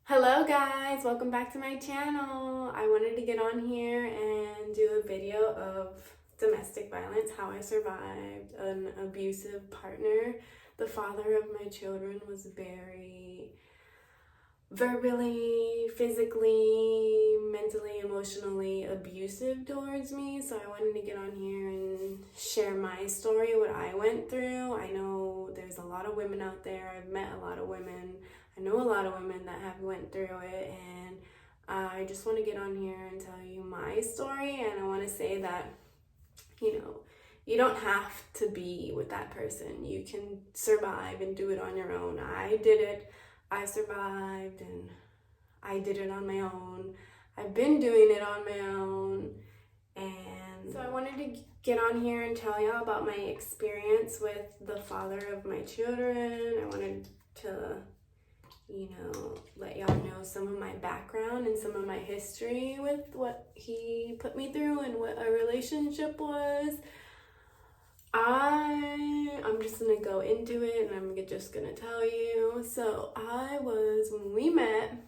Hello guys, welcome back to my channel. I wanted to get on here and do a video of domestic violence, how I survived an abusive partner. The father of my children was very verbally, physically, mentally, emotionally abusive towards me. So I wanted to get on here and share my story, what I went through. I know there's a lot of women out there. I've met a lot of women. I know a lot of women that have went through it, and I just want to get on here and tell you my story. And I want to say that, you don't have to be with that person. You can survive and do it on your own. I did it. I survived and I did it on my own. I've been doing it on my own. And so I wanted to get on here and tell y'all about my experience with the father of my children. I wanted to let y'all know some of my background and some of my history with what he put me through and what a relationship was. I'm just gonna go into it, and I'm just gonna tell you. So when we met,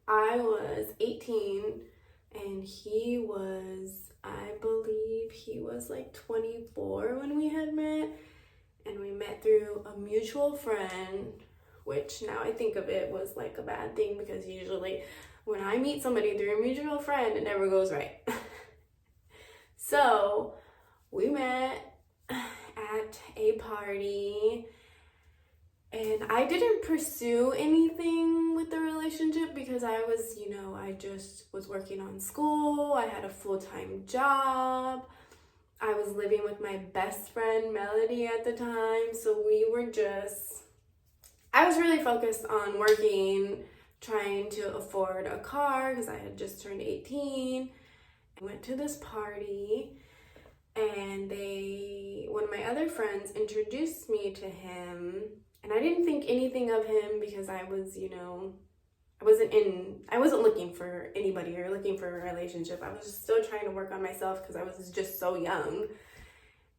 I was 18 and he was, I believe he was like 24 when we had met, and we met through a mutual friend, which now I think of it was like a bad thing because usually when I meet somebody through a mutual friend, it never goes right. So we met at a party, and I didn't pursue anything with the relationship because I was, I just was working on school. I had a full-time job. I was living with my best friend Melody at the time, so I was really focused on working, trying to afford a car because I had just turned 18. I went to this party, and one of my other friends introduced me to him, and I didn't think anything of him because I was, I wasn't looking for anybody or looking for a relationship. I was just still trying to work on myself because I was just so young.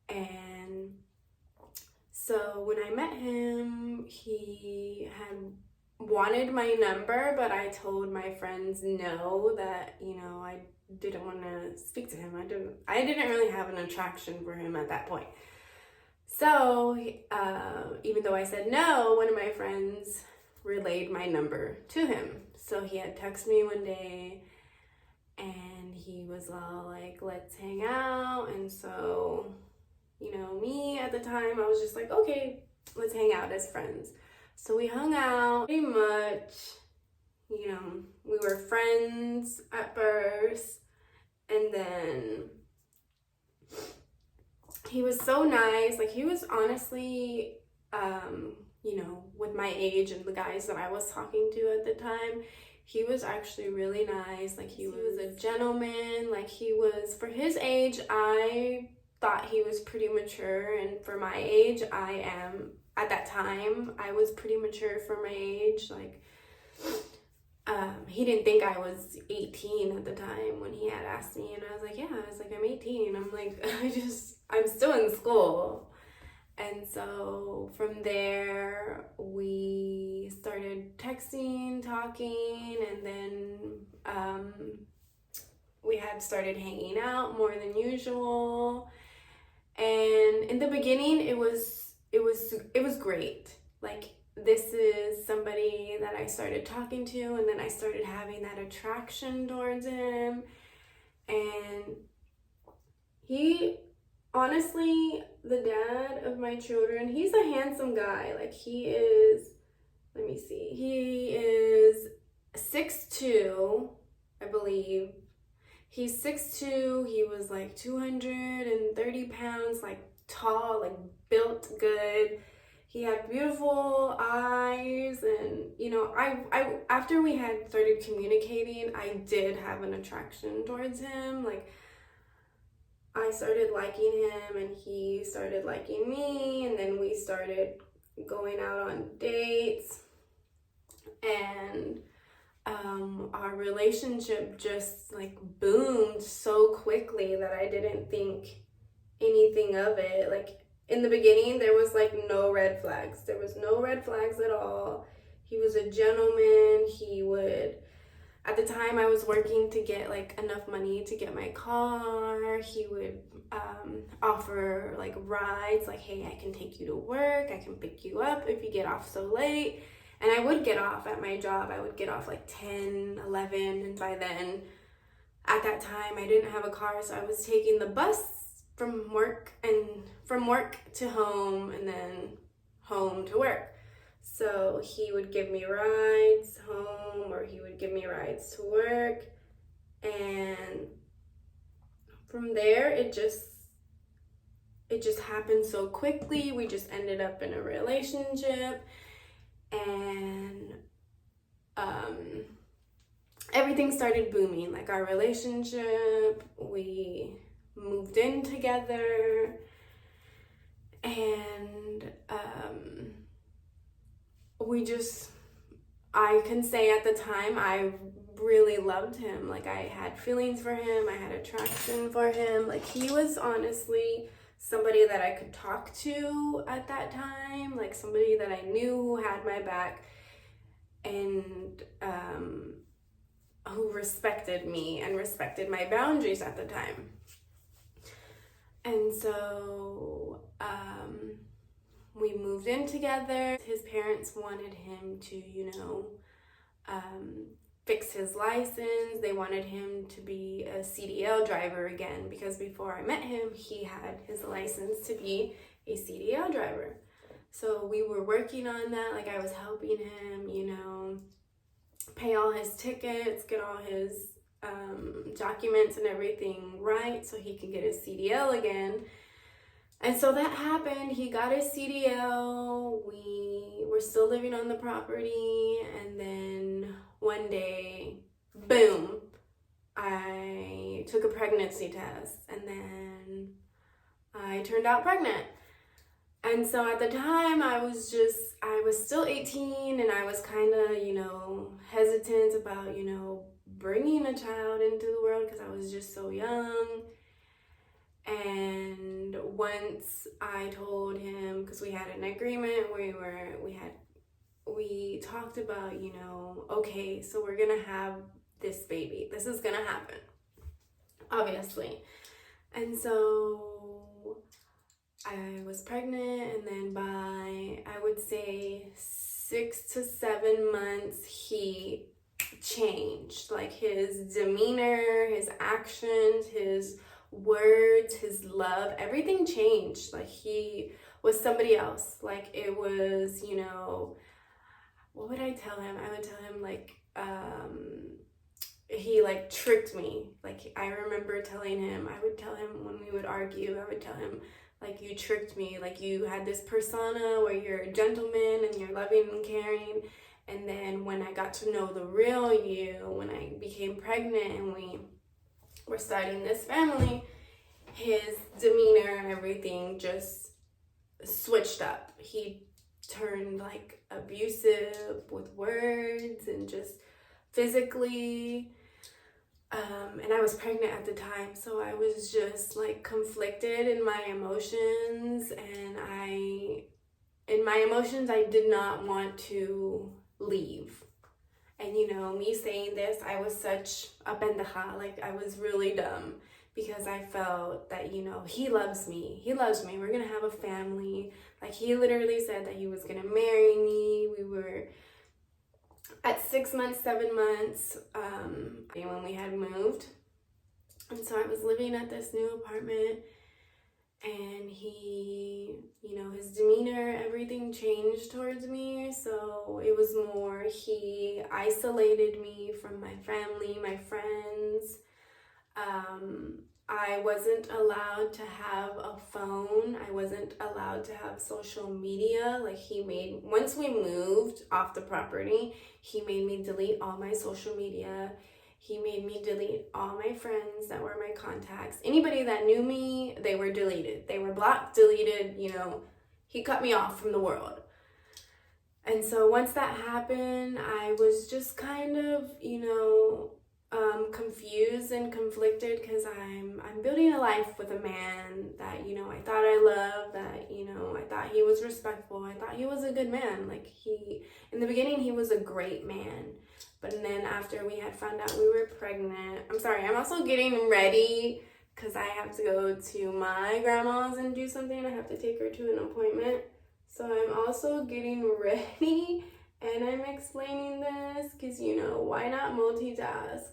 And so when I met him, he had wanted my number, but I told my friends no, that, I didn't want to speak to him. I didn't really have an attraction for him at that point. So even though I said no, one of my friends relayed my number to him. So he had texted me one day, and he was all like, let's hang out. And so, me at the time, I was just like, okay, let's hang out as friends. So we hung out pretty much, we were friends at first, and then he was so nice. Like, he was honestly, with my age and the guys that I was talking to at the time, he was actually really nice. Like, he was a gentleman. Like, he was, for his age, I thought he was pretty mature, and for my age, at that time, I was pretty mature for my age. Like, he didn't think I was 18 at the time when he had asked me, and I was like, yeah, I'm 18. I'm like, I'm still in school. And so from there, we started texting, talking, and then we had started hanging out more than usual. And in the beginning, it was great. Like, this is somebody that I started talking to, and then I started having that attraction towards him. And he, honestly, the dad of my children, he's a handsome guy. Like, he is 6'2", I believe. He's 6'2", he was like 230 pounds, like tall, like built good. He had beautiful eyes, and I after we had started communicating, I did have an attraction towards him. Like, I started liking him and he started liking me, and then we started going out on dates, and our relationship just like boomed so quickly that I didn't think anything of it. Like, in the beginning, there was like no red flags. There was no red flags at all. He was a gentleman. He would, at the time I was working to get like enough money to get my car, he would offer like rides, like, hey, I can take you to work, I can pick you up if you get off so late. And I would get off at my job. I would get off like 10, 11, and by then, at that time, I didn't have a car, so I was taking the bus from work to home, and then home to work. So he would give me rides home, or he would give me rides to work, and from there it just happened so quickly. We just ended up in a relationship, and everything started booming. Like our relationship, we moved in together, and I can say at the time I really loved him. Like I had feelings for him, I had attraction for him. Like he was honestly somebody that I could talk to at that time, like somebody that I knew who had my back, and who respected me and respected my boundaries at the time. And so we moved in together. His parents wanted him to, fix his license. They wanted him to be a CDL driver again, because before I met him, he had his license to be a CDL driver. So we were working on that. Like I was helping him, pay all his tickets, get all his documents and everything right so he can get his CDL again. And so that happened. He got his CDL. We were still living on the property, and then one day, boom, I took a pregnancy test, and then I turned out pregnant. And so at the time, I was still 18, and I was kind of, hesitant about, bringing a child into the world, because I was just so young. And once I told him, because we had an agreement, we talked about, okay, so we're gonna have this baby. This is gonna happen, obviously. And so I was pregnant, and then by, I would say, 6 to 7 months, he changed. Like his demeanor, his actions, his words, his love, everything changed. Like he was somebody else. Like it was, what would I tell him? I would tell him he like tricked me. Like I remember I would tell him when we would argue, I would tell him, like, you tricked me. Like you had this persona where you're a gentleman and you're loving and caring. And then when I got to know the real you, when I became pregnant and we were starting this family, his demeanor and everything just switched up. He turned like abusive with words and just physically. And I was pregnant at the time, so I was just like conflicted in my emotions, and I did not want to leave. And me saying this, I was such a pendeja. Like I was really dumb, because I felt that, he loves me. We're gonna have a family. Like he literally said that he was gonna marry me. We were at 6 months, 7 months, when we had moved. And so I was living at this new apartment, and he, his demeanor, everything changed towards me. So it was more, he isolated me from my family, my friends. I wasn't allowed to have a phone. I wasn't allowed to have social media. Like once we moved off the property, he made me delete all my social media. He made me delete all my friends that were my contacts. Anybody that knew me, they were deleted. They were blocked, deleted, he cut me off from the world. And so once that happened, I was just kind of, confused and conflicted, because I'm building a life with a man that, I thought I loved, that, I thought thought he was respectful. I thought he was a good man. Like, in the beginning, he was a great man. But then after we had found out we were pregnant, I'm sorry, I'm also getting ready because I have to go to my grandma's and do something. I have to take her to an appointment. So I'm also getting ready and I'm explaining this because, you know, why not multitask?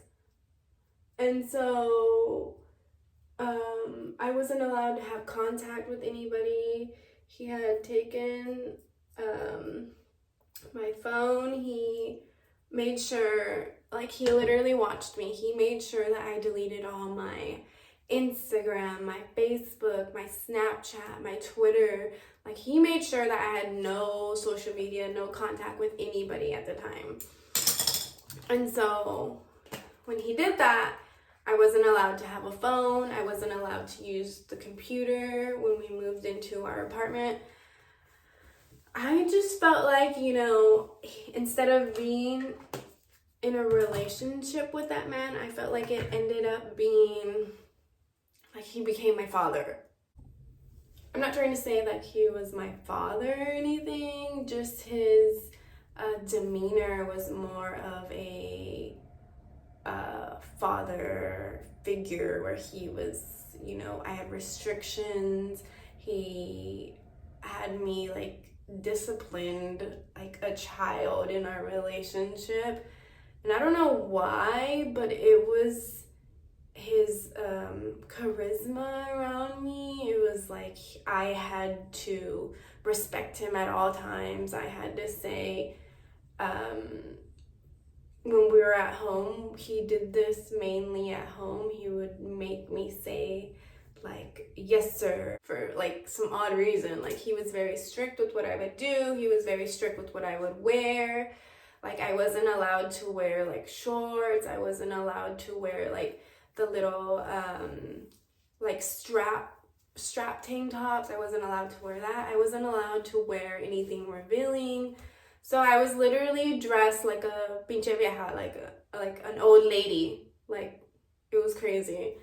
And so I wasn't allowed to have contact with anybody. He had taken my phone. He made sure, like, he literally watched me. He made sure that I deleted all my Instagram, my Facebook, my Snapchat, my Twitter. Like, he made sure that I had no social media, no contact with anybody at the time. And so when he did that, I wasn't allowed to have a phone. I wasn't allowed to use the computer when we moved into our apartment. I just felt like, you know, instead of being in a relationship with that man, I felt like it ended up being like he became my father. I'm not trying to say that he was my father or anything, just his demeanor was more of a father figure where he was, you know, I had restrictions. He had me like disciplined like a child in our relationship. And I don't know why, but it was his charisma around me. It was like I had to respect him at all times. I had to say, when we were at home, he did this mainly at home. He would make me say, like, yes, sir, for like some odd reason. Like, he was very strict with what I would do. He was very strict with what I would wear. Like, I wasn't allowed to wear like shorts. I wasn't allowed to wear like the little like strap tank tops. I wasn't allowed to wear that. I wasn't allowed to wear anything revealing. So I was literally dressed like a pinche vieja, like an old lady. Like, it was crazy.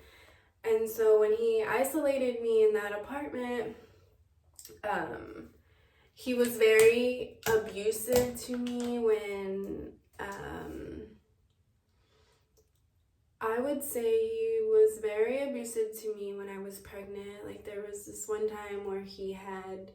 And so when he isolated me in that apartment, he was very abusive to me when, I would say he was very abusive to me when I was pregnant. Like, there was this one time where he had,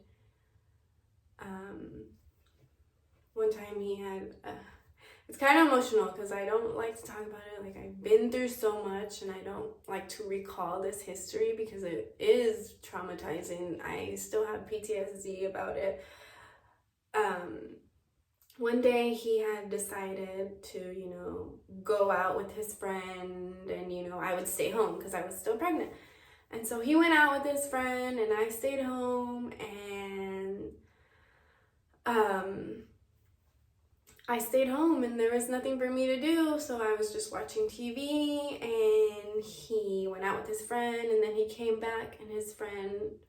it's kind of emotional because I don't like to talk about it. Like, I've been through so much and I don't like to recall this history because it is traumatizing. I still have PTSD about it. One day he had decided to, you know, go out with his friend and, you know, I would stay home because I was still pregnant. And so he went out with his friend and I stayed home, and I stayed home and there was nothing for me to do, so I was just watching TV, and he went out with his friend, and then he came back and his friend,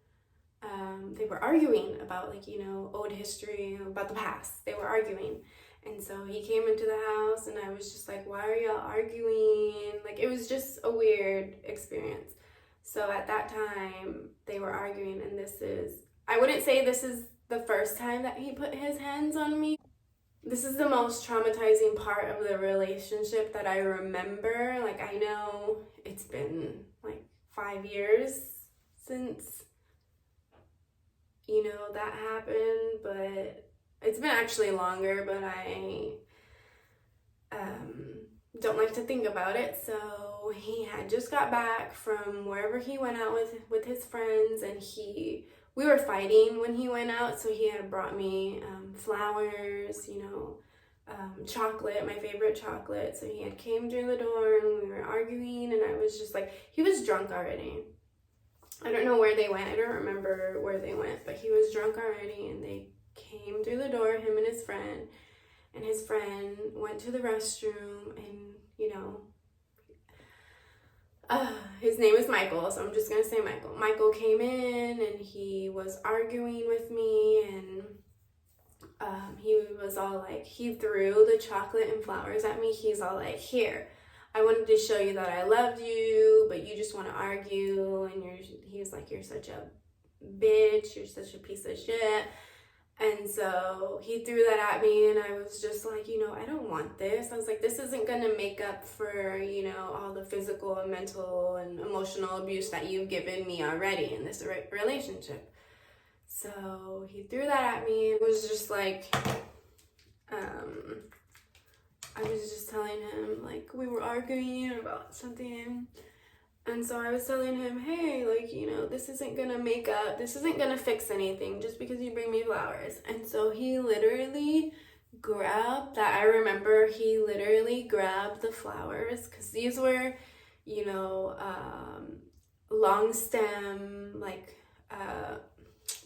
they were arguing about, like, you know, old history, about the past. They were arguing. And so he came into the house and I was just like, why are y'all arguing? Like, it was just a weird experience. So at that time they were arguing, and I wouldn't say this is the first time that he put his hands on me. This is the most traumatizing part of the relationship that I remember. Like, I know it's been like 5 years since, you know, that happened, but it's been actually longer, but I don't like to think about it. So he had just got back from wherever he went out with his friends, and we were fighting when he went out, so he had brought me flowers, you know, chocolate, my favorite chocolate. So he had came through the door and we were arguing, and I was just like, he was drunk already. I don't know where they went. I don't remember where they went, but he was drunk already, and they came through the door, him and his friend went to the restroom, and, you know, his name is Michael, so I'm just gonna say Michael. Michael came in and he was arguing with me, and he was all like, he threw the chocolate and flowers at me. He's all like, here, I wanted to show you that I loved you, but you just want to argue, and he was like, you're such a bitch, you're such a piece of shit. And so he threw that at me, and I was just like, I don't want this. I was like, this isn't gonna make up for, all the physical and mental and emotional abuse that you've given me already in this relationship. So he threw that at me. It was just like, I was just telling him, like, we were arguing about something. And so I was telling him, hey, like, this isn't gonna fix anything just because you bring me flowers. And so he literally grabbed the flowers, because these were, long stem, like,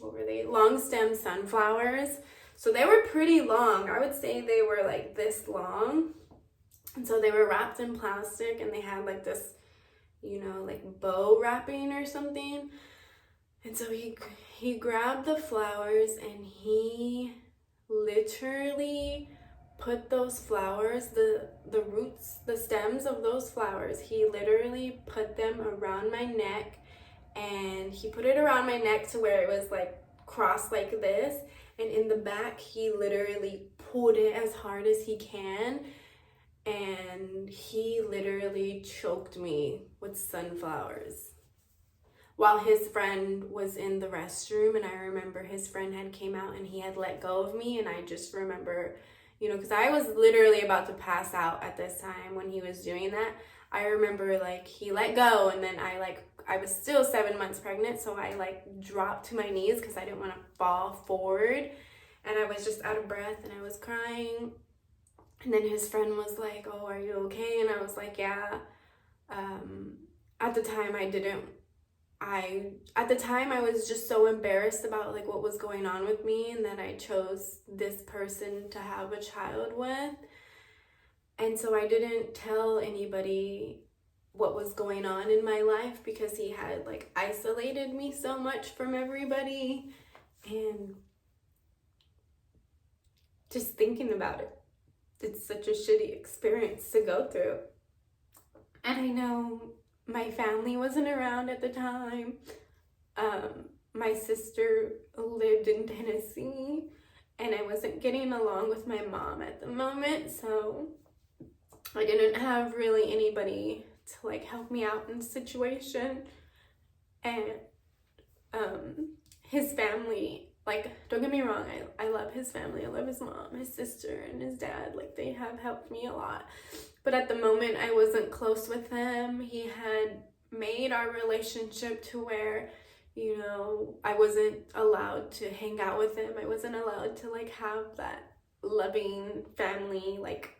what were they? Long stem sunflowers. So they were pretty long. I would say they were like this long. And so they were wrapped in plastic, and they had like this, like bow wrapping or something. And so he grabbed the flowers, and he literally put those flowers, the roots, the stems of those flowers, he literally put them around my neck, and he put it around my neck to where it was like crossed like this, and in the back he literally pulled it as hard as he can, and he literally choked me with sunflowers while his friend was in the restroom. And I remember his friend had came out, and he had let go of me, and I just remember, because I was literally about to pass out at this time when he was doing that. I remember like he let go, and then I was still 7 months pregnant, so I like dropped to my knees because I didn't want to fall forward, and I was just out of breath, and I was crying. And then his friend was like, oh, are you okay? And I was like, yeah. At the time I was just so embarrassed about like what was going on with me, and that I chose this person to have a child with. And so I didn't tell anybody what was going on in my life, because he had like isolated me so much from everybody. And just thinking about it, it's such a shitty experience to go through. And I know my family wasn't around at the time. My sister lived in Tennessee, and I wasn't getting along with my mom at the moment, so I didn't have really anybody to like help me out in the situation. And his family, like, don't get me wrong, I love his family. I love his mom, his sister, and his dad. Like, they have helped me a lot. But at the moment, I wasn't close with them. He had made our relationship to where, I wasn't allowed to hang out with him. I wasn't allowed to, like, have that loving family, like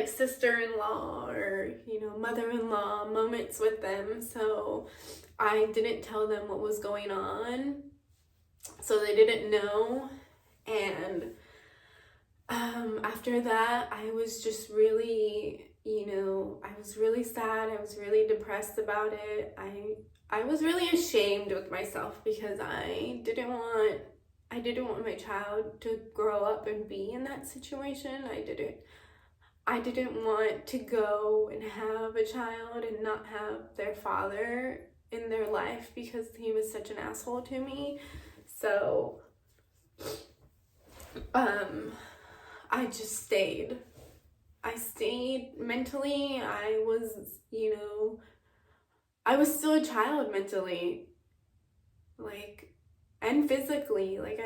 sister-in-law or, mother-in-law moments with them. So I didn't tell them what was going on, so they didn't know. And after that, I was just really, I was really sad. I was really depressed about it. I was really ashamed with myself, because I didn't want my child to grow up and be in that situation. I didn't want to go and have a child and not have their father in their life, because he was such an asshole to me. So I just stayed. I stayed mentally. I was still a child mentally, like, and physically. Like,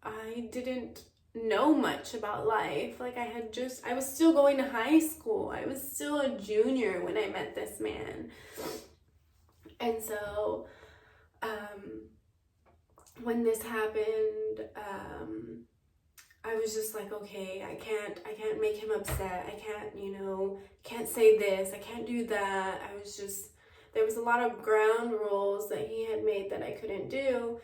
I didn't know much about life. Like, I was still going to high school. I was still a junior when I met this man. And so, when this happened, I was just like, okay, I can't make him upset. I can't say this. I can't do that. There was a lot of ground rules that he had made that I couldn't do.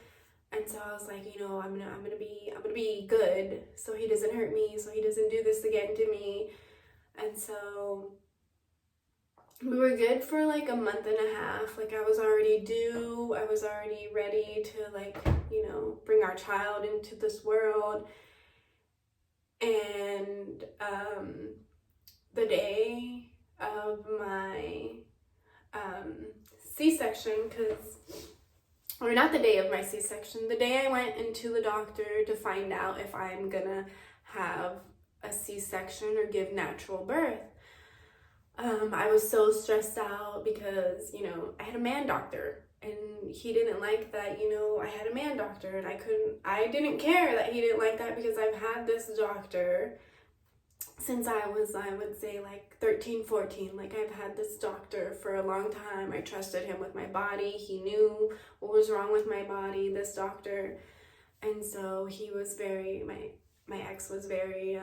And so I was like, I'm gonna be good, so he doesn't hurt me, so he doesn't do this again to me. And so we were good for like a month and a half. Like, I was already due. I was already ready to, like, bring our child into this world. And the day of my C-section, because or not the day of my C-section, the day I went into the doctor to find out if I'm gonna have a C-section or give natural birth. I was so stressed out because, you know, I had a man doctor and he didn't like that, you know, I had a man doctor, and I didn't care that he didn't like that because I've had this doctor since I was, I would say, like 13, 14. Like, I've had this doctor for a long time. I trusted him with my body. He knew what was wrong with my body, this doctor. And so he was very, my ex was very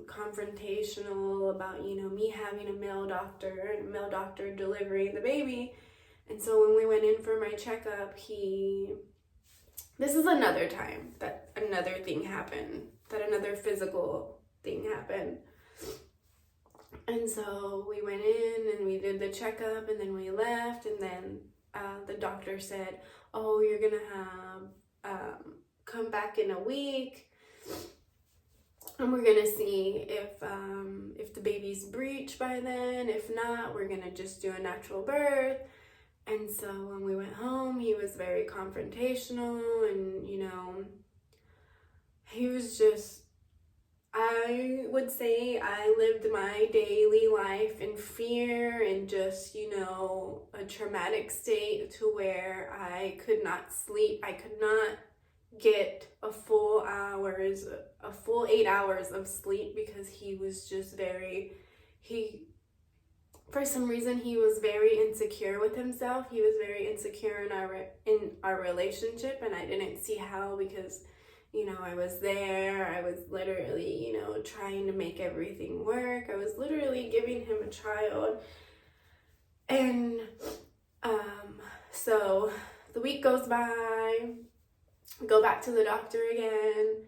confrontational about, you know, me having a male doctor and a male doctor delivering the baby. And so when we went in for my checkup, this is another time that another thing happened, that another physical thing happened. And so we went in and we did the checkup, and then we left, and then the doctor said, oh, you're gonna have come back in a week, and we're gonna see if the baby's breech by then. If not, we're gonna just do a natural birth. And so when we went home, he was very confrontational, and, you know, he was just, I would say I lived my daily life in fear and just, you know, a traumatic state to where I could not sleep. I could not get a full 8 hours of sleep because he was just for some reason, he was very insecure with himself. He was very insecure in our relationship, and I didn't see how, because, you know, I was there. I was literally, you know, trying to make everything work. I was literally giving him a child. And so the week goes by, go back to the doctor again,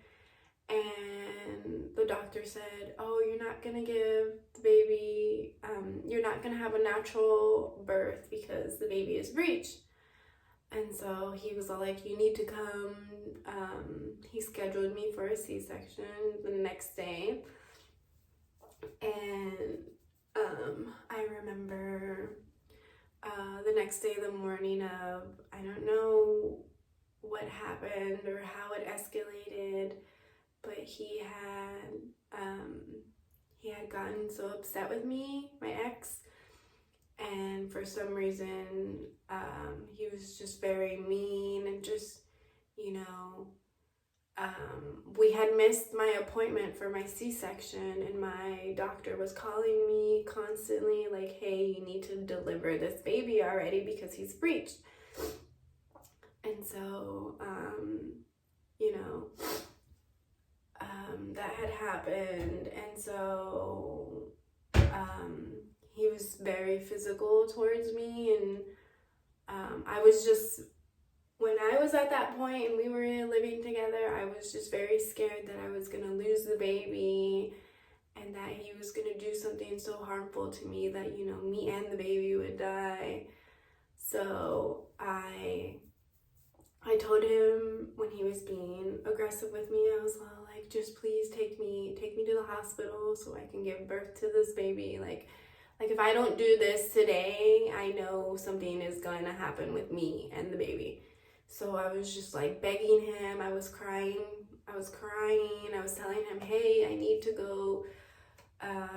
and the doctor said, oh, you're not gonna give the baby, you're not gonna have a natural birth because the baby is breech. And so he was all like, you need to come. He scheduled me for a C-section the next day. And I remember the next day, the morning of, I don't know what happened or how it escalated, but he had gotten so upset with me, my ex, and for some reason he was just very mean, and just, you know, we had missed my appointment for my C-section, and my doctor was calling me constantly like, hey, you need to deliver this baby already because he's breached. And so you know, that had happened, and so he was very physical towards me, and I was just, when I was at that point and we were living together, I was just very scared that I was gonna lose the baby, and that he was gonna do something so harmful to me that, you know, me and the baby would die. So I told him, when he was being aggressive with me, I was like, just please take me to the hospital so I can give birth to this baby. Like if I don't do this today, I know something is going to happen with me and the baby. So I was just like begging him. I was crying. I was telling him, hey, I need to go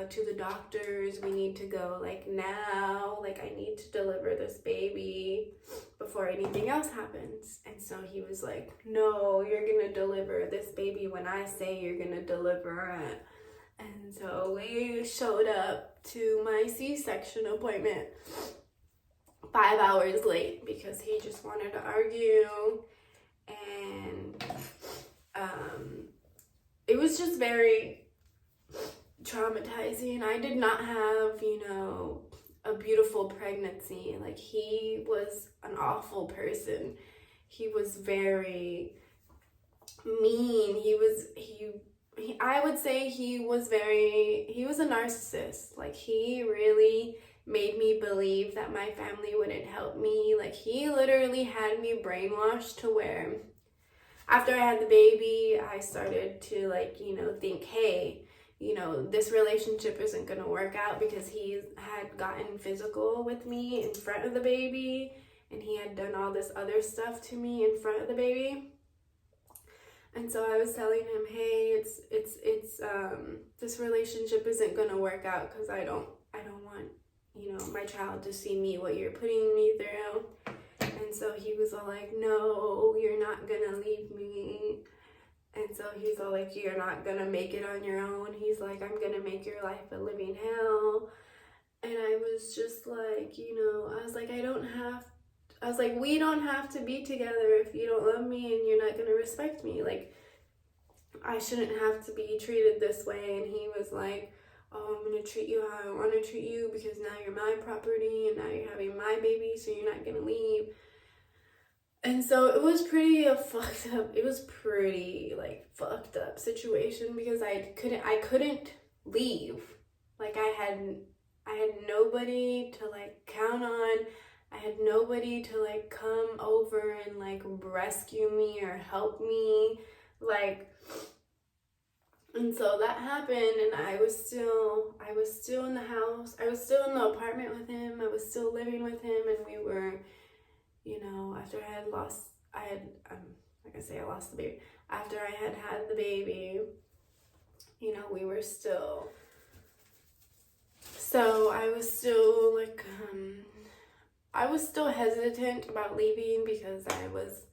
to the doctors. We need to go like now. Like, I need to deliver this baby before anything else happens. And so he was like, no, you're gonna deliver this baby when I say you're gonna deliver it. And so we showed up to my C-section appointment 5 hours late because he just wanted to argue. And it was just very traumatizing. I did not have, you know, a beautiful pregnancy. Like, he was an awful person. He was very mean. I would say he was a narcissist. Like, he really made me believe that my family wouldn't help me. Like, he literally had me brainwashed to where after I had the baby, I started to, like, you know, think, hey, you know, this relationship isn't going to work out because he had gotten physical with me in front of the baby. and he had done all this other stuff to me in front of the baby. And so I was telling him, hey, this relationship isn't gonna work out because I don't want, you know, my child to see me, what you're putting me through. And so he was all like, no, you're not gonna leave me. And so he's all like, you're not gonna make it on your own. He's like, I'm gonna make your life a living hell. And I was just like, you know, I was like, we don't have to be together if you don't love me and you're not gonna respect me. Like, I shouldn't have to be treated this way. And he was like, oh, I'm gonna treat you how I want to treat you because now you're my property and now you're having my baby, so you're not gonna leave. And so it was pretty fucked up situation because I couldn't leave. Like, I had nobody to like count on. I had nobody to like come over and like rescue me or help me, like. And so that happened, and I was still in the house. I was still in the apartment with him. I was still living with him, and we were, you know, after I lost the baby. After I had the baby, you know, we were still. So I was still like, I was still hesitant about leaving because I was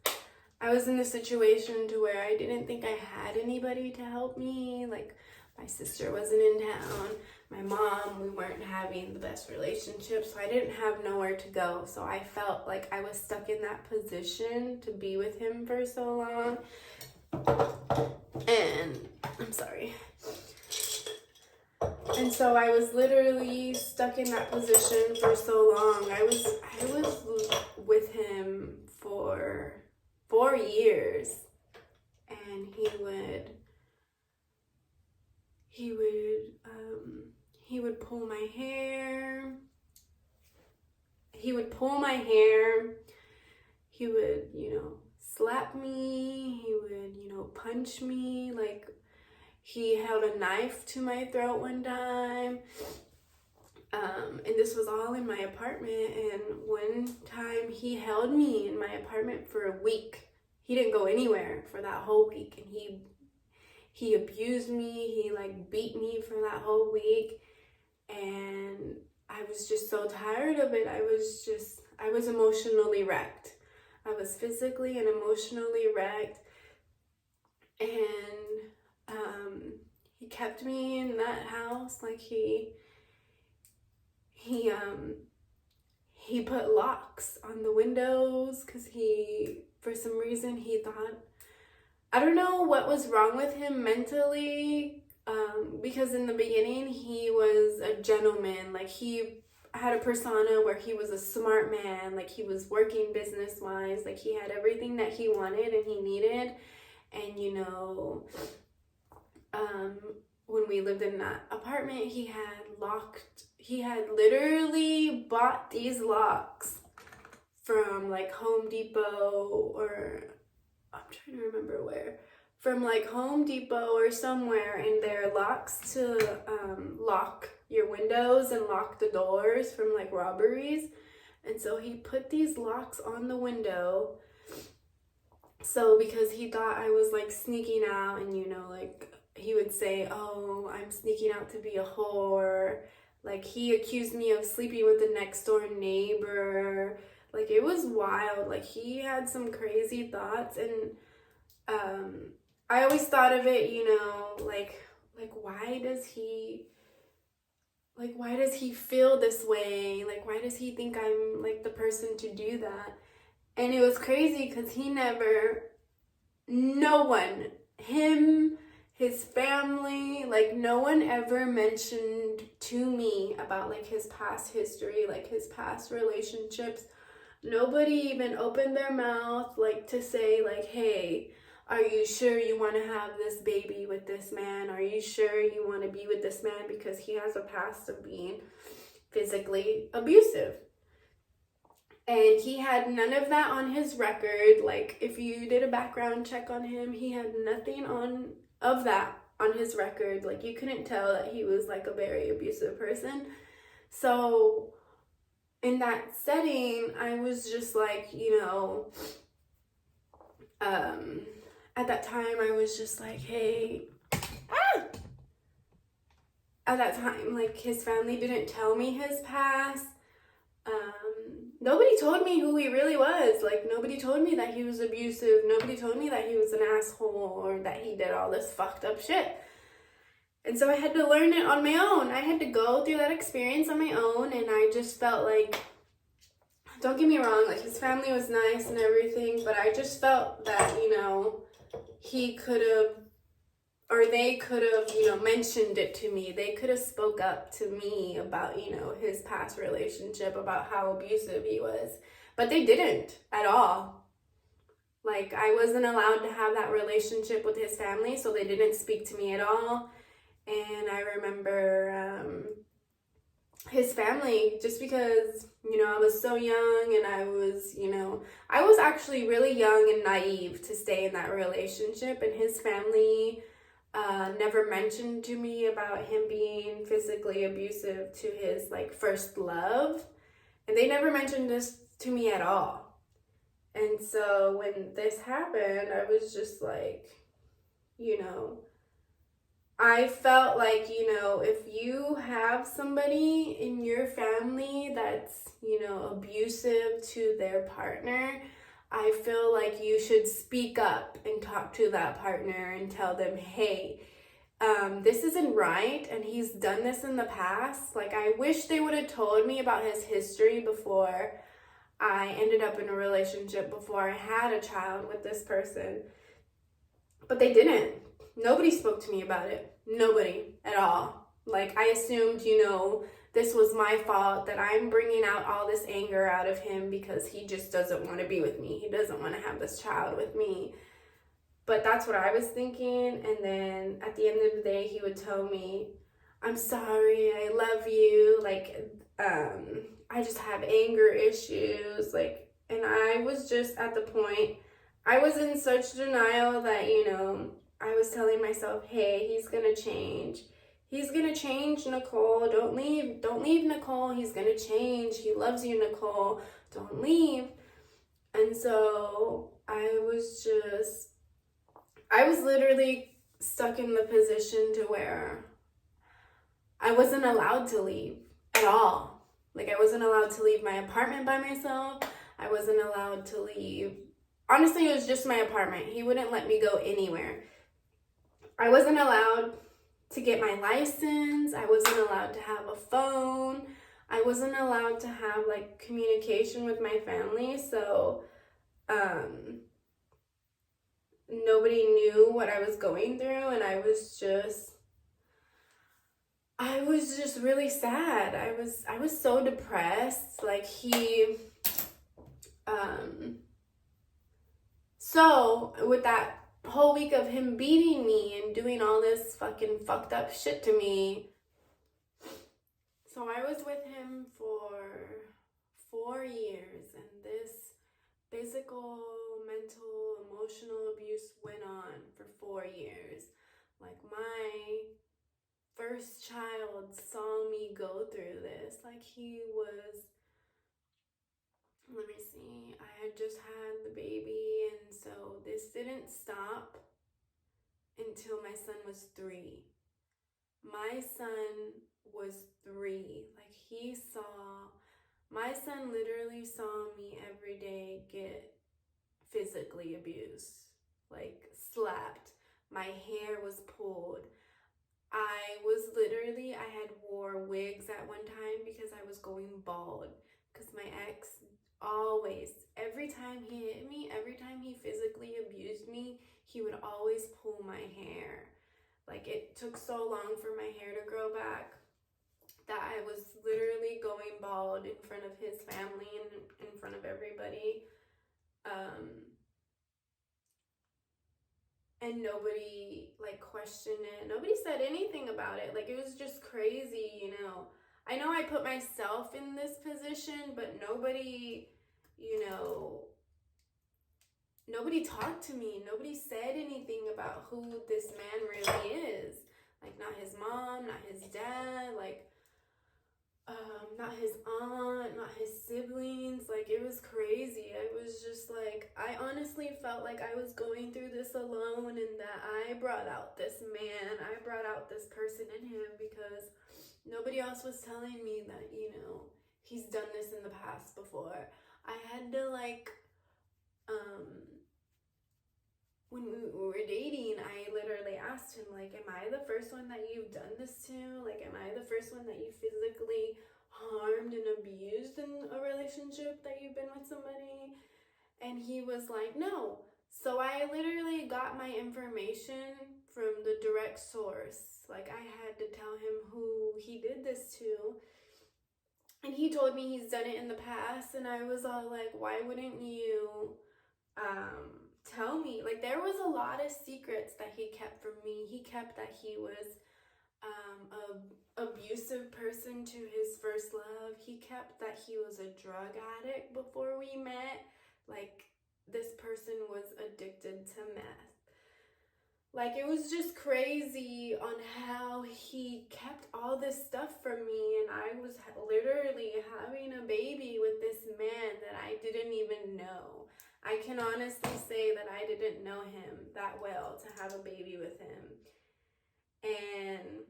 in a situation to where I didn't think I had anybody to help me. Like, my sister wasn't in town. My mom, we weren't having the best relationship, so I didn't have nowhere to go. So I felt like I was stuck in that position to be with him for so long. And I'm sorry. And so I was literally stuck in that position for so long. I was with him for 4 years, and he would pull my hair. He would, you know, slap me. He would, you know, punch me. Like, he held a knife to my throat one time. And this was all in my apartment. And one time he held me in my apartment for a week. He didn't go anywhere for that whole week. And he abused me. He like beat me for that whole week. And I was just so tired of it. I was emotionally wrecked. I was physically and emotionally wrecked. And he kept me in that house. Like, he put locks on the windows because for some reason he thought, I don't know what was wrong with him mentally, because in the beginning he was a gentleman. Like, he had a persona where he was a smart man. Like, he was working business wise. Like, he had everything that he wanted and he needed. And, you know, when we lived in that apartment, he had literally bought these locks from like Home Depot, or I'm trying to remember where, from like Home Depot or somewhere, and they're locks to lock your windows and lock the doors from like robberies. And so he put these locks on the window. So because he thought I was like sneaking out, and, you know, like, he would say, oh, I'm sneaking out to be a whore. Like, he accused me of sleeping with the next door neighbor. Like, it was wild. Like, he had some crazy thoughts. And I always thought of it, you know, like why does he feel this way? Like, why does he think I'm like the person to do that? And it was crazy because no one, him, his family, like, no one ever mentioned to me about like his past history, like his past relationships. Nobody even opened their mouth like to say like, hey, are you sure you want to have this baby with this man? Are you sure you want to be with this man? Because he has a past of being physically abusive. And he had none of that on his record. Like, if you did a background check on him, he had nothing of that on his record. Like, you couldn't tell that he was like a very abusive person. So in that setting, I was just like, you know, at that time, I was just like, hey, at that time, like, his family didn't tell me his past. Nobody told me who he really was. Like, nobody told me that he was abusive. Nobody told me that he was an asshole or that he did all this fucked up shit. And so I had to learn it on my own. I had to go through that experience on my own, and I just felt like, don't get me wrong, like, his family was nice and everything, but I just felt that, you know, he could have, or they could have, you know, mentioned it to me. They could have spoke up to me about, you know, his past relationship, about how abusive he was. But they didn't at all. Like, I wasn't allowed to have that relationship with his family, so they didn't speak to me at all. And I remember his family, just because, you know, I was so young and I was, you know, I was actually really young and naive to stay in that relationship, and his family never mentioned to me about him being physically abusive to his, like, first love. And they never mentioned this to me at all. And so when this happened, I was just like, you know, I felt like, you know, if you have somebody in your family that's, you know, abusive to their partner, I feel like you should speak up and talk to that partner and tell them, hey, this isn't right, and he's done this in the past. Like, I wish they would have told me about his history before I ended up in a relationship, before I had a child with this person. But they didn't. Nobody spoke to me about it. Nobody at all. Like, I assumed, you know, this was my fault, that I'm bringing out all this anger out of him because he just doesn't want to be with me. He doesn't want to have this child with me. But that's what I was thinking. And then at the end of the day, he would tell me, I'm sorry, I love you. Like, I just have anger issues. Like, and I was just at the point, I was in such denial that, you know, I was telling myself, hey, he's gonna change. He's gonna change, Nicole. Don't leave, Nicole. He's gonna change. He loves you, Nicole. Don't leave. And so I was literally stuck in the position to where I wasn't allowed to leave at all. Like, I wasn't allowed to leave my apartment by myself. I wasn't allowed to leave. Honestly, it was just my apartment. He wouldn't let me go anywhere. I wasn't allowed to get my license. I wasn't allowed to have a phone. I wasn't allowed to have, like, communication with my family. So, nobody knew what I was going through, and I was just really sad. I was so depressed. Like, so with that whole week of him beating me and doing all this fucking fucked up shit to me, so I was with him for 4 years, and this physical, mental, emotional abuse went on for 4 years. Like, my first child saw me go through this. Like, he was, let me see, I had just had the baby, and so this didn't stop until my son was 3. My son was 3. Like, my son literally saw me every day get physically abused, like, slapped. My hair was pulled. I had wore wigs at one time because I was going bald. Because my ex always, every time he hit me, every time he physically abused me, he would always pull my hair. Like, it took so long for my hair to grow back that I was literally going bald in front of his family and in front of everybody. And nobody, like, questioned it. Nobody said anything about it. Like, it was just crazy, you know. I know I put myself in this position, but nobody, you know, nobody talked to me. Nobody said anything about who this man really is. Like, not his mom, not his dad. Like, not his aunt, not his siblings. Like, it was crazy. I was just like, I honestly felt like I was going through this alone, and that I brought out this man, I brought out this person in him, because nobody else was telling me that, you know, he's done this in the past before. I had to, like, when we were dating, I literally asked him, like, am I the first one that you've done this to? Like, am I the first one that you physically harmed and abused in a relationship that you've been with somebody? And he was like, no. So I literally got my information from the direct source. Like, I had to tell him who he did this to. And he told me he's done it in the past. And I was all like, why wouldn't you tell me? Like, there was a lot of secrets that he kept from me. He kept that he was a abusive person to his first love. He kept that he was a drug addict before we met. Like, this person was addicted to meth. Like, it was just crazy on how he kept all this stuff from me, and I was literally having a baby with this man that I didn't even know. I can honestly say that I didn't know him that well to have a baby with him. And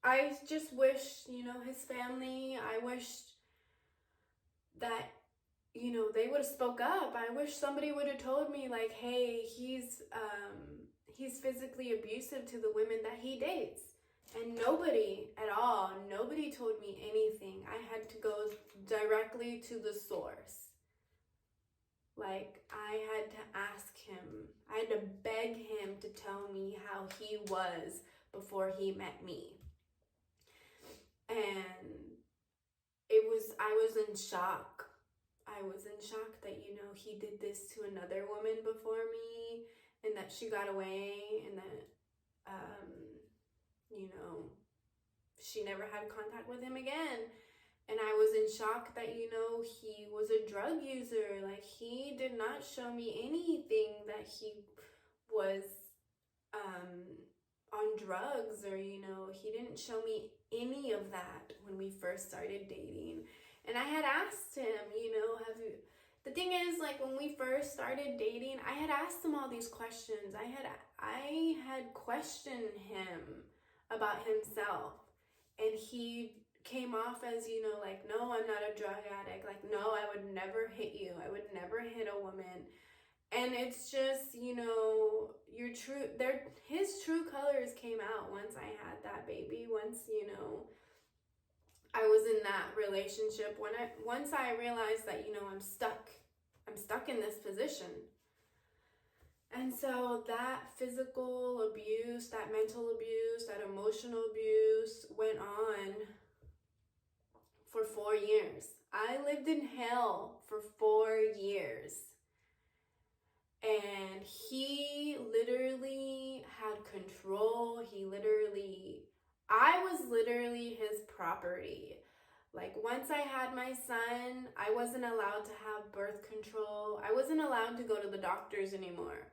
I just wish, you know, his family, I wished that, you know, they would have spoke up. I wish somebody would have told me, like, hey, he's physically abusive to the women that he dates. And nobody at all, nobody told me anything. I had to go directly to the source. Like, I had to ask him, I had to beg him to tell me how he was before he met me. And I was in shock. I was in shock that, you know, he did this to another woman before me, and that she got away, and that, you know, she never had contact with him again. And I was in shock that, you know, he was a drug user. Like, he did not show me anything that he was on drugs, or, you know, he didn't show me any of that when we first started dating. And I had asked him, you know, the thing is, like, when we first started dating, I had asked him all these questions. I had questioned him about himself, and he came off as, you know, like, no, I'm not a drug addict. Like, no, I would never hit you. I would never hit a woman. And it's just, you know, his true colors came out once I had that baby. Once, you know, I was in that relationship. Once I realized that, you know, I'm stuck in this position. And so that physical abuse, that mental abuse, that emotional abuse went on for 4 years. I lived in hell for 4 years. And he literally had control. I was literally his property. Like, once I had my son, I wasn't allowed to have birth control. I wasn't allowed to go to the doctors anymore.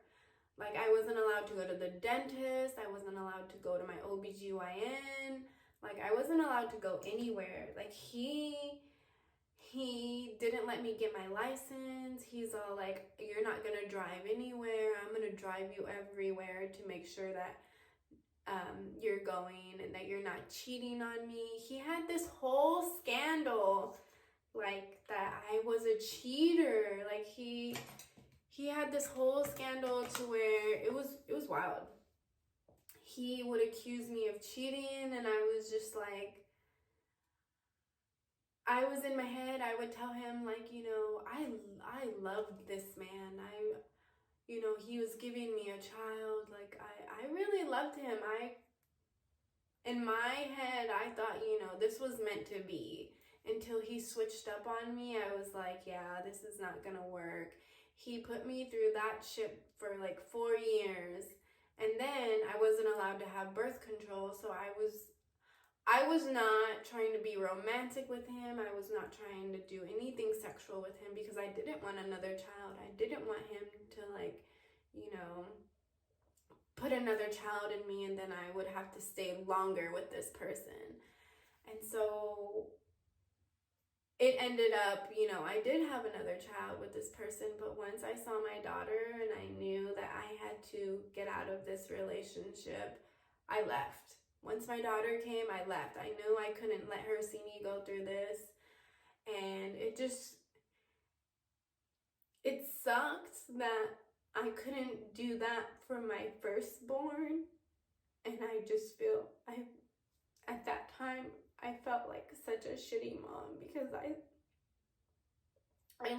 Like, I wasn't allowed to go to the dentist. I wasn't allowed to go to my OBGYN. Like, I wasn't allowed to go anywhere. Like, he didn't let me get my license. He's all like, you're not going to drive anywhere. I'm going to drive you everywhere to make sure that you're going and that you're not cheating on me. He had this whole scandal, like, that I was a cheater. Like, he had this whole scandal to where it was wild. He would accuse me of cheating, and I was just like, I was in my head. I would tell him, like, you know, I loved this man. You know, he was giving me a child. Like, I really loved him. In my head, I thought, you know, this was meant to be. Until he switched up on me, I was like, yeah, this is not gonna work. He put me through that shit for like 4 years. And then I wasn't allowed to have birth control, so I I was not trying to be romantic with him. I was not trying to do anything sexual with him because I didn't want another child. I didn't want him to, like, you know, put another child in me and then I would have to stay longer with this person. And so it ended up, you know, I did have another child with this person, but once I saw my daughter and I knew that I had to get out of this relationship, I left. Once my daughter came, I left. I knew I couldn't let her see me go through this. And it sucked that I couldn't do that for my firstborn. And I just feel, at that time, I felt like such a shitty mom because I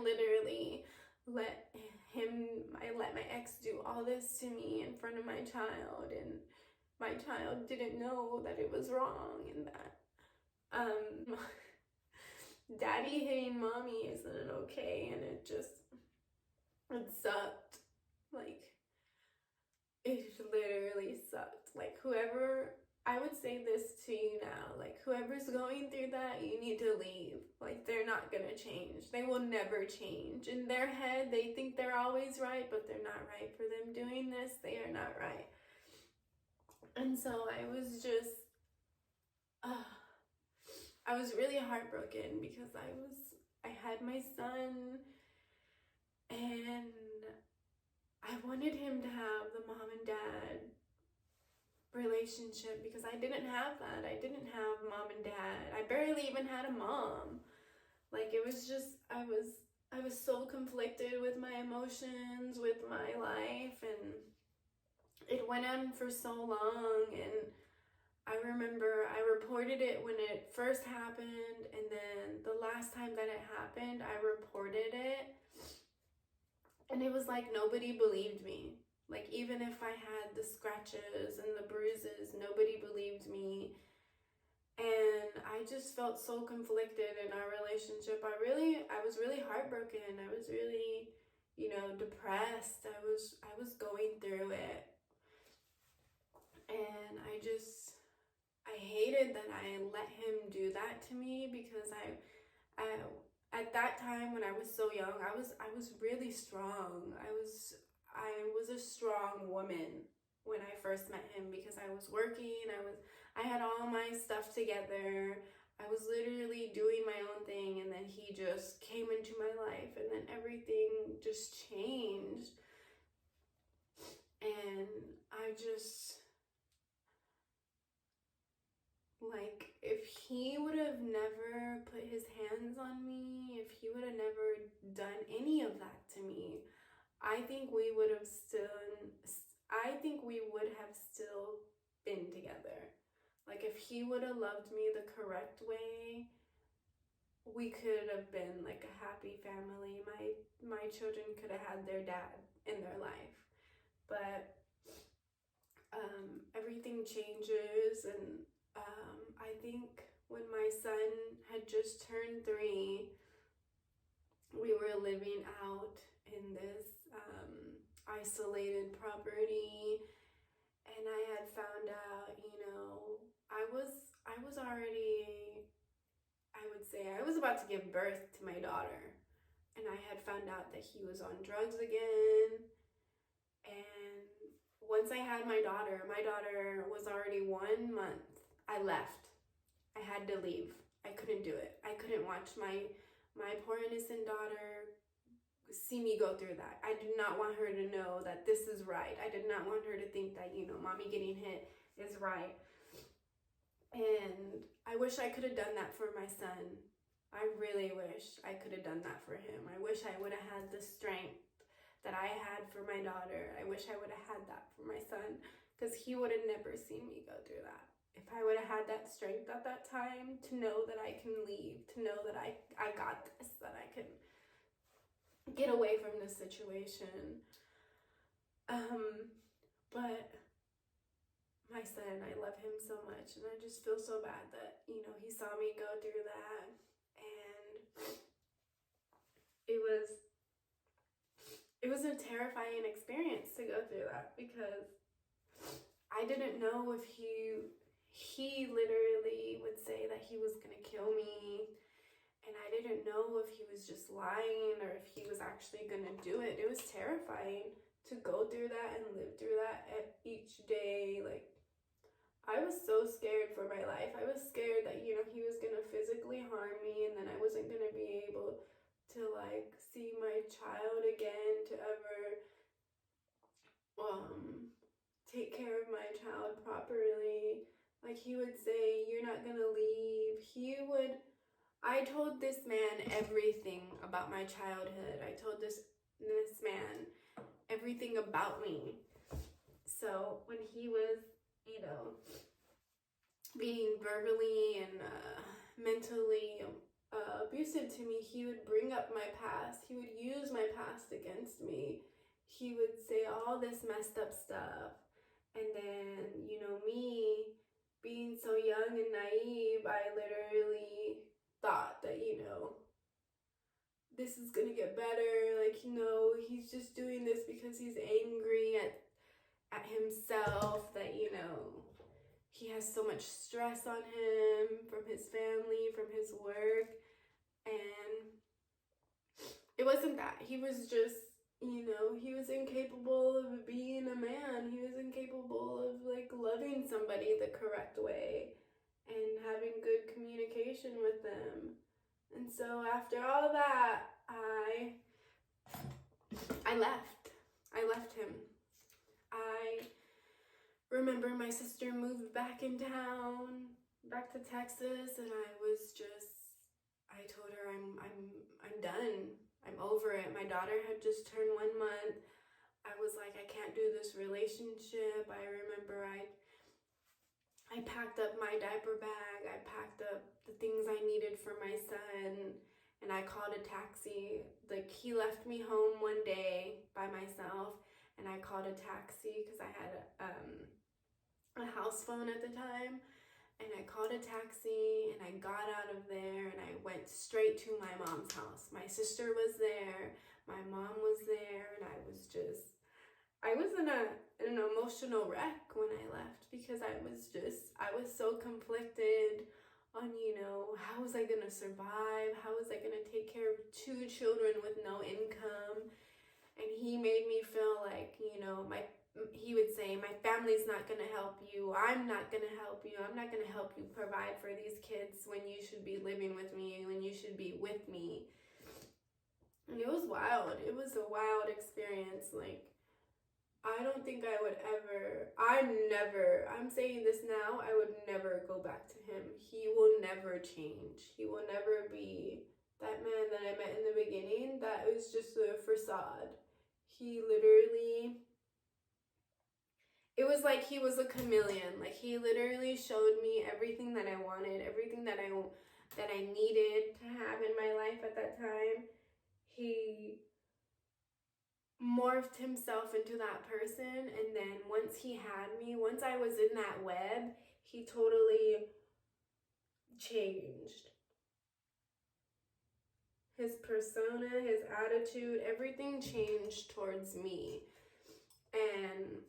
literally let my ex do all this to me in front of my child, and my child didn't know that it was wrong and that daddy hitting mommy isn't okay, and it sucked. Like, it literally sucked. Like, I would say this to you now, like, whoever's going through that, you need to leave. Like, they're not gonna change. They will never change. In their head, they think they're always right, but they're not right. For them doing this, they are not right. And so I was just, I was really heartbroken because I had my son, and I wanted him to have the mom and dad relationship because I didn't have that. I didn't have mom and dad. I barely even had a mom. Like, it was just, I was so conflicted with my emotions, with my life, and it went on for so long. And I remember I reported it when it first happened, and then the last time that it happened, I reported it, and it was like nobody believed me. Like, even if I had the scratches and the bruises, nobody believed me. And I just felt so conflicted in our relationship. I was really heartbroken. I was really, you know, depressed. I was going through it. And I hated that I let him do that to me because I at that time when I was so young, I was really strong. I was a strong woman when I first met him because I was working. I had all my stuff together. I was literally doing my own thing, and then he just came into my life, and then everything just changed. And I just, like, if he would have never put his hands on me, if he would have never done any of that to me, I think we would have still been together. Like, if he would have loved me the correct way, we could have been like a happy family. My children could have had their dad in their life. But everything changes, and I think when my son had just turned 3, we were living out in this isolated property, and I had found out, you know, I was already, I would say, I was about to give birth to my daughter, and I had found out that he was on drugs again. And once I had my daughter was already 1 month. I left. I had to leave. I couldn't do it. I couldn't watch my poor innocent daughter see me go through that. I did not want her to know that this is right. I did not want her to think that, you know, mommy getting hit is right. And I wish I could have done that for my son. I really wish I could have done that for him. I wish I would have had the strength that I had for my daughter. I wish I would have had that for my son, because he would have never seen me go through that. If I would have had that strength at that time to know that I can leave, to know that I got this, that I can get away from this situation. But my son, I love him so much, and I just feel so bad that, you know, he saw me go through that. And it was a terrifying experience to go through that, because I didn't know if he he literally would say that he was gonna kill me, and I didn't know if he was just lying or if he was actually gonna do it. It was terrifying to go through that and live through that each day. Like, I was so scared for my life. I was scared that, you know, he was gonna physically harm me, and then I wasn't gonna be able to, like, see my child again, to ever take care of my child properly. Like, he would say, "You're not gonna leave." I told this man everything about my childhood. I told this man everything about me. So when he was, you know, being verbally and mentally abusive to me, he would bring up my past. He would use my past against me. He would say all this messed up stuff. And then, you know, me being so young and naive, I literally thought that, you know, this is gonna get better. Like, you know, he's just doing this because he's angry at himself, that, you know, he has so much stress on him from his family, from his work. And it wasn't that. He was just, you know, he was incapable of being a man. He was incapable of, like, loving somebody the correct way and having good communication with them. And so after all that, I left. I left him. I remember my sister moved back in town, back to Texas, and I told her I'm done. I'm over it. My daughter had just turned 1 month. I was like, I can't do this relationship. I remember I packed up my diaper bag. I packed up the things I needed for my son, and I called a taxi. Like, he left me home one day by myself, and I called a taxi because I had a house phone at the time. And I called a taxi, and I got out of there, and I went straight to my mom's house. My sister was there, my mom was there, and I was in an emotional wreck when I left, because I was so conflicted on, you know, how was I gonna survive? How was I gonna take care of 2 children with no income? And he made me feel like, you know, he would say, my family's not going to help you. I'm not going to help you. I'm not going to help you provide for these kids when you should be living with me, when you should be with me. And it was wild. It was a wild experience. Like, I don't think I would ever, I'm saying this now, I would never go back to him. He will never change. He will never be that man that I met in the beginning. That was just a facade. He literally, it was like he was a chameleon. Like, he literally showed me everything that I wanted, everything that I needed to have in my life at that time. He morphed himself into that person, and then once he had me, once I was in that web, he totally changed. His persona, his attitude, everything changed towards me. And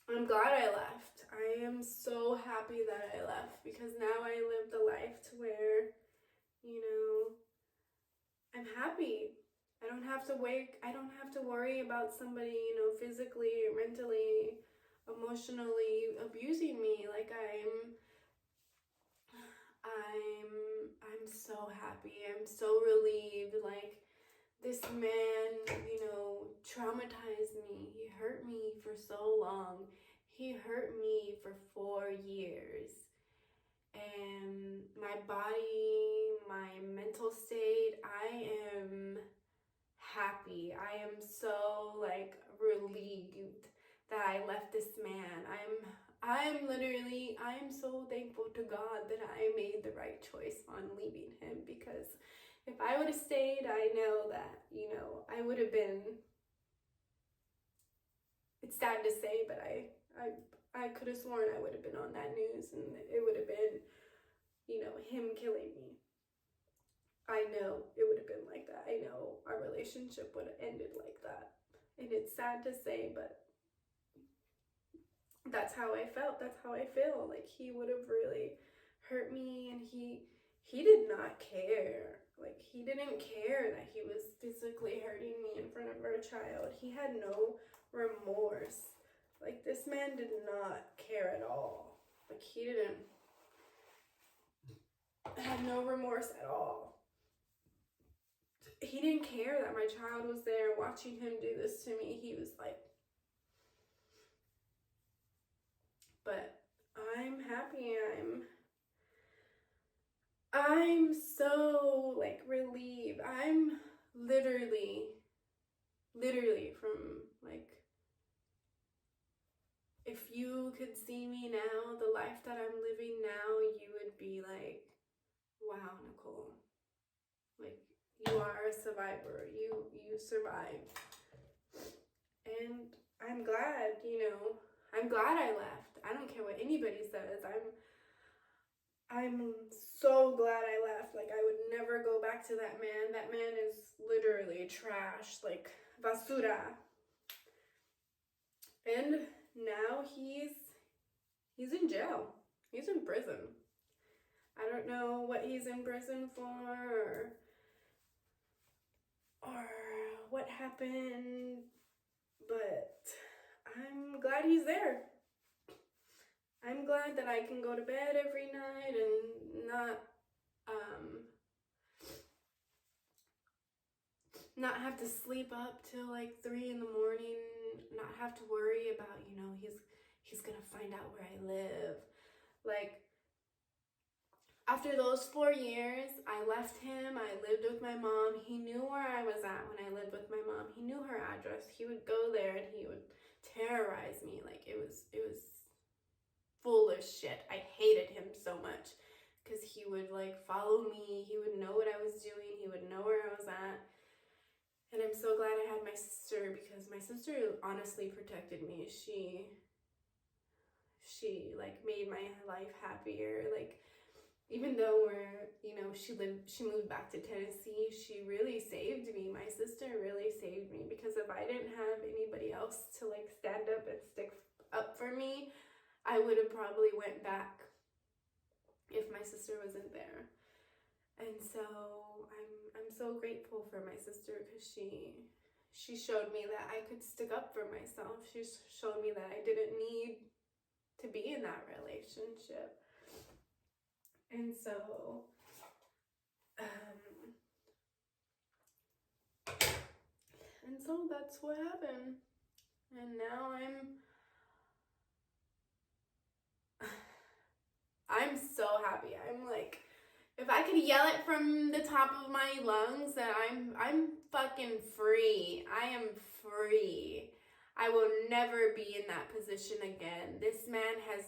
I'm glad I left. I am so happy that I left, because now I lived a life to where, you know, I'm happy. I don't have to worry about somebody, you know, physically, mentally, emotionally abusing me. Like, I'm so happy. I'm so relieved. Like, this man, you know, traumatized me. He hurt me for so long. He hurt me for 4 years. And my body, my mental state, I am happy. I am so, like, relieved that I left this man. I'm so thankful to God that I made the right choice on leaving him, because if I would have stayed, I know that, you know, I would have been, it's sad to say, but I could have sworn I would have been on that news, and it would have been, you know, him killing me. I know it would have been like that. I know our relationship would have ended like that. And it's sad to say, but that's how I felt. That's how I feel. Like, he would have really hurt me, and he did not care. Like, he didn't care that he was physically hurting me in front of our child. He had no remorse. Like, this man did not care at all. Like, he didn't have no remorse at all. He didn't care that my child was there watching him do this to me. He was like, but I'm happy. I'm so like relieved. I'm literally from like, if you could see me now, the life that I'm living now, you would be like, wow, Nicole, like, you are a survivor. You survived. And I'm glad, I'm glad I left. I don't care what anybody says. I'm so glad I left. Like, I would never go back to that man. That man is literally trash, like basura. And now he's in jail. He's in prison. I don't know what he's in prison for, or what happened, but I'm glad he's there. I'm glad that I can go to bed every night and not have to sleep up till like 3 in the morning, not have to worry about, he's gonna find out where I live. Like, after those 4 years, I left him. I lived with my mom. He knew where I was at when I lived with my mom. He knew her address. He would go there and he would terrorize me. Like, it was full of shit. I hated him so much because he would like follow me. He would know what I was doing. He would know where I was at. And I'm so glad I had my sister, because my sister honestly protected me. She like made my life happier. Like, even though she moved back to Tennessee, she really saved me. My sister really saved me, because if I didn't have anybody else to like stand up and stick up for me, I would have probably went back if my sister wasn't there. And so I'm so grateful for my sister, because she showed me that I could stick up for myself. She showed me that I didn't need to be in that relationship. And so that's what happened. And now I'm so happy. I'm like, if I could yell it from the top of my lungs that I'm fucking free. I am free. I will never be in that position again. This man has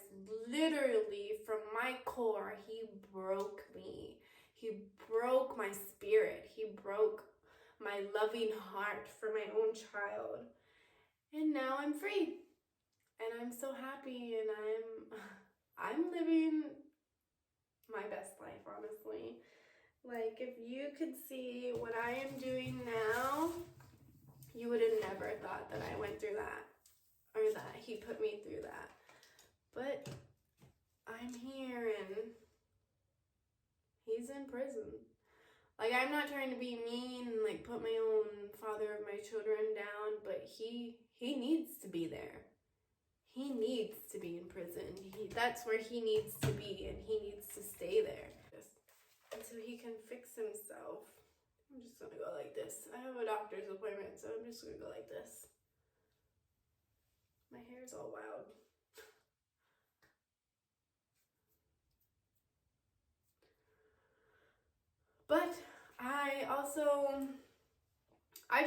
literally, from my core, he broke me. He broke my spirit. He broke my loving heart for my own child. And now I'm free. And I'm so happy, and I'm living my best life, honestly. Like, if you could see what I am doing now, you would have never thought that I went through that, or that he put me through that. But I'm here, and he's in prison. Like, I'm not trying to be mean and like put my own father of my children down, but he needs to be there. He needs to be in prison. That's where he needs to be, and he needs to stay there until he can fix himself. I'm just gonna go like this. I have a doctor's appointment, so I'm just gonna go like this. My hair's all wild. But I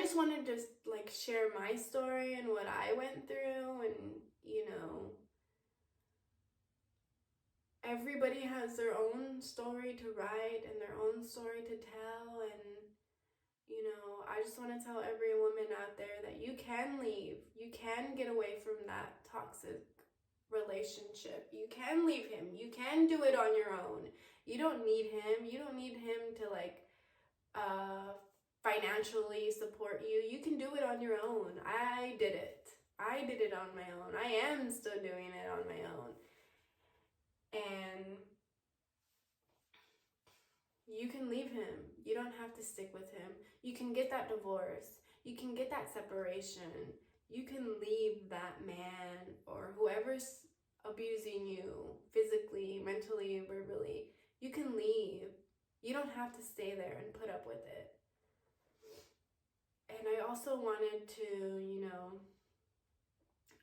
just wanted to like share my story and what I went through, and everybody has their own story to write and their own story to tell, and I just want to tell every woman out there that you can leave. You can get away from that toxic relationship. You can leave him. You can do it on your own. You don't need him. You don't need him to like financially support you. You can do it on your own. I did it. I did it on my own. I am still doing it on my own. And you can leave him. You don't have to stick with him. You can get that divorce. You can get that separation. You can leave that man or whoever's abusing you physically, mentally, verbally. You can leave. You don't have to stay there and put up with it. And I also wanted to,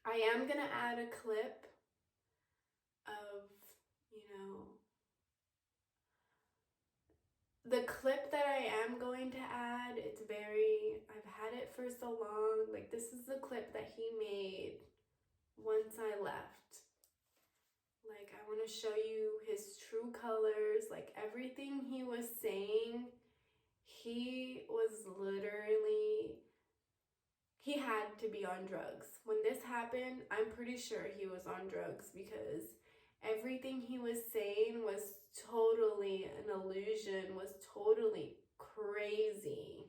I am going to add a clip of, the clip that I am going to add. I've had it for so long. Like, this is the clip that he made once I left. Like, I want to show you his true colors. Like, everything he was saying, he had to be on drugs. When this happened, I'm pretty sure he was on drugs, because everything he was saying was totally an illusion, was totally crazy.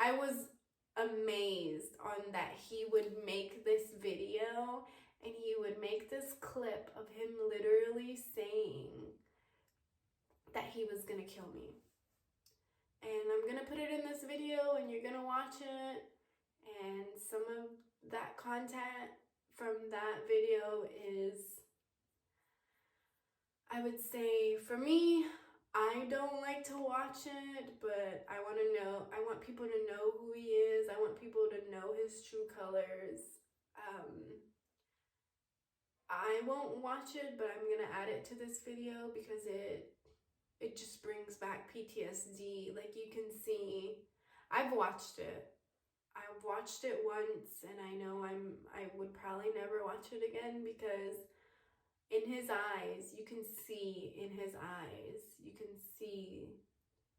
I was amazed on that he would make this video and he would make this clip of him literally saying that he was gonna kill me. And I'm gonna put it in this video and you're gonna watch it, and some of that content from that video is, I would say, for me, I don't like to watch it, but I want people to know who he is. I want people to know his true colors. I won't watch it, but I'm gonna add it to this video because it just brings back PTSD. Like, you can see, I've watched it once, and I know I would probably never watch it again, because in his eyes, you can see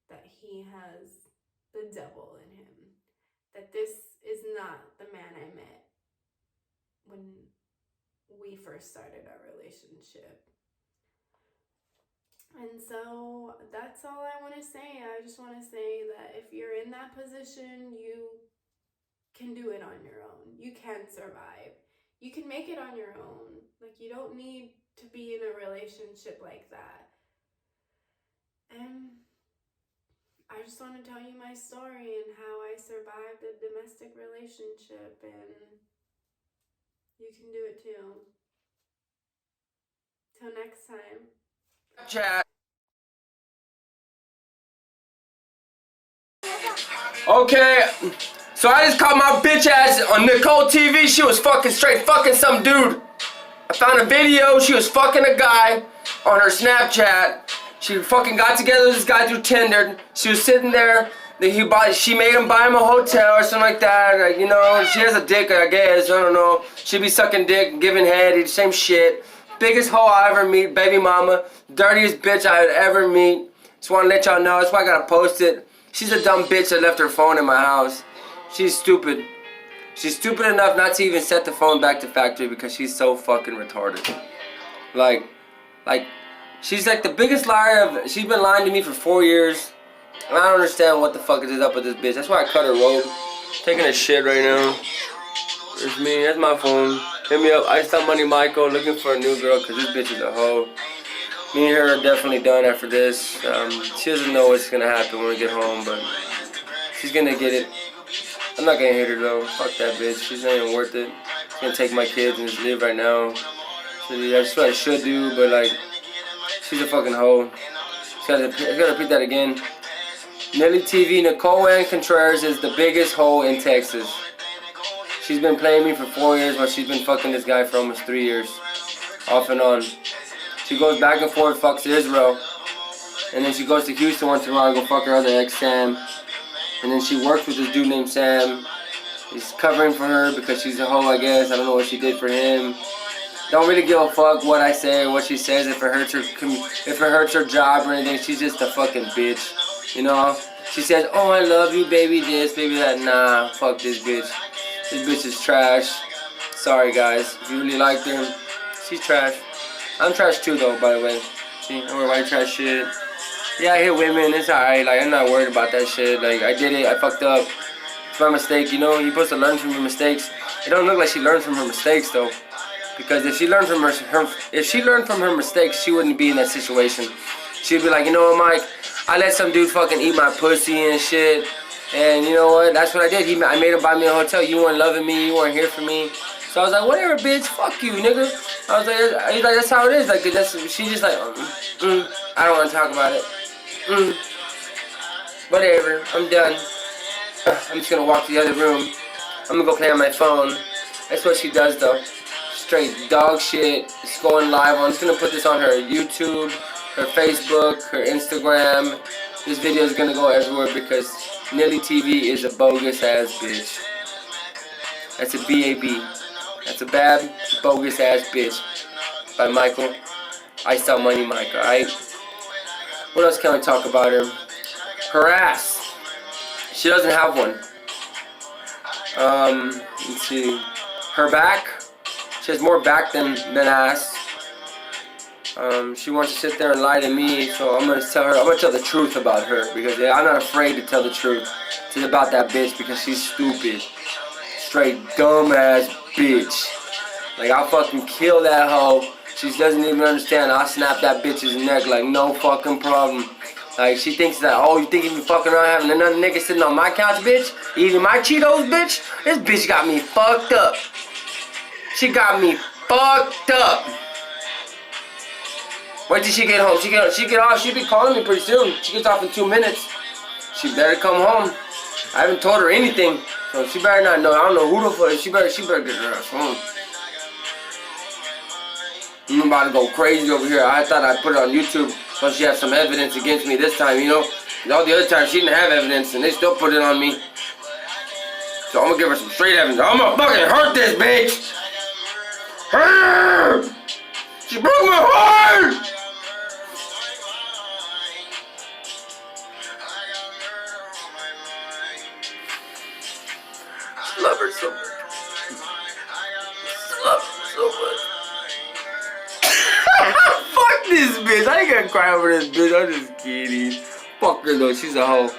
that he has the devil in him, that this is not the man I met when we first started our relationship. And so that's all I want to say. I just want to say that if you're in that position, you can do it on your own. You can survive. You can make it on your own. Like, you don't need to be in a relationship like that. And I just want to tell you my story and how I survived a domestic relationship, and you can do it too. Till next time. Chat. Okay, so I just caught my bitch ass on Nicole TV. She was straight fucking some dude. I found a video. She was fucking a guy on her Snapchat. She fucking got together with this guy through Tinder. She was sitting there. She made him buy him a hotel or something like that. Like, she has a dick, I guess. I don't know. She be sucking dick, giving head, same shit. Biggest hoe I ever meet, baby mama. Dirtiest bitch I would ever meet. Just want to let y'all know. That's why I gotta post it. She's a dumb bitch that left her phone in my house. She's stupid. She's stupid enough not to even set the phone back to factory because she's so fucking retarded. Like, she's like the biggest liar she's been lying to me for 4 years. And I don't understand what the fuck is up with this bitch. That's why I cut her robe. Taking a shit right now. There's me. That's my phone. Hit me up. Iced Out Money Michael, looking for a new girl because this bitch is a hoe. Me and her are definitely done after this. She doesn't know what's gonna happen when we get home, but she's gonna get it. I'm not gonna hit her though. Fuck that bitch. She's not even worth it. She's gonna take my kids and just live right now. So yeah, that's what I should do, but like, she's a fucking hoe. I gotta repeat that again. Nelly TV, Nicole Ann Contreras is the biggest hoe in Texas. She's been playing me for 4 years, but she's been fucking this guy for almost 3 years. Off and on. She goes back and forth, fucks Israel. And then she goes to Houston once in a while to go fuck her other ex, Sam. And then she works with this dude named Sam. He's covering for her because she's a hoe, I guess. I don't know what she did for him. Don't really give a fuck what I say or what she says. If it hurts her job or anything, she's just a fucking bitch. You know? She says, oh, I love you, baby this, baby that. Nah, fuck this bitch. This bitch is trash. Sorry, guys. If you really liked her, she's trash. I'm trash too, though, by the way. See, I wear white trash shit. Yeah, I hit women. It's alright. Like, I'm not worried about that shit. Like, I did it. I fucked up. It's my mistake, you know? You're supposed to learn from your mistakes. It don't look like she learned from her mistakes, though. Because if she learned from her mistakes, she wouldn't be in that situation. She'd be like, you know what, Mike? I let some dude fucking eat my pussy and shit. And you know what? That's what I did. I made him buy me a hotel. You weren't loving me. You weren't here for me. So I was like, whatever, bitch. Fuck you, nigga. I was like, he's like, that's how it is. Like, she's just like, I don't want to talk about it. Whatever. I'm done. I'm just gonna walk to the other room. I'm gonna go play on my phone. That's what she does, though. Straight dog shit. It's going live. I'm just gonna put this on her YouTube, her Facebook, her Instagram. This video is gonna go everywhere because Nilly TV is a bogus ass bitch. That's a B-A-B. That's a bad, bogus ass bitch. By Michael. I Sell Money Mike, alright? What else can we talk about her? Her ass. She doesn't have one. Let's see. Her back. She has more back than ass. She wants to sit there and lie to me, so I'm gonna tell the truth about her because I'm not afraid to tell the truth. It's about that bitch because she's stupid. Straight dumb ass bitch. Like, I'll fucking kill that hoe. She doesn't even understand. I'll snap that bitch's neck like no fucking problem. Like, she thinks that, oh, you think you be fucking around having another nigga sitting on my couch, bitch? Eating my Cheetos, bitch? This bitch got me fucked up. She got me fucked up. Wait till she get home. She get off. She be calling me pretty soon. She gets off in 2 minutes. She better come home. I haven't told her anything, so she better not know. I don't know who the fuck. She better get her ass home. I'm about to go crazy over here. I thought I'd put it on YouTube so she has some evidence against me this time, you know? All the other times she didn't have evidence and they still put it on me. So I'm gonna give her some straight evidence. I'm gonna fucking hurt this bitch! Her! She broke my heart! I love her so much. I love her so much. Fuck this bitch. I ain't gonna cry over this bitch. I'm just kidding. Fuck her though. She's a hoe.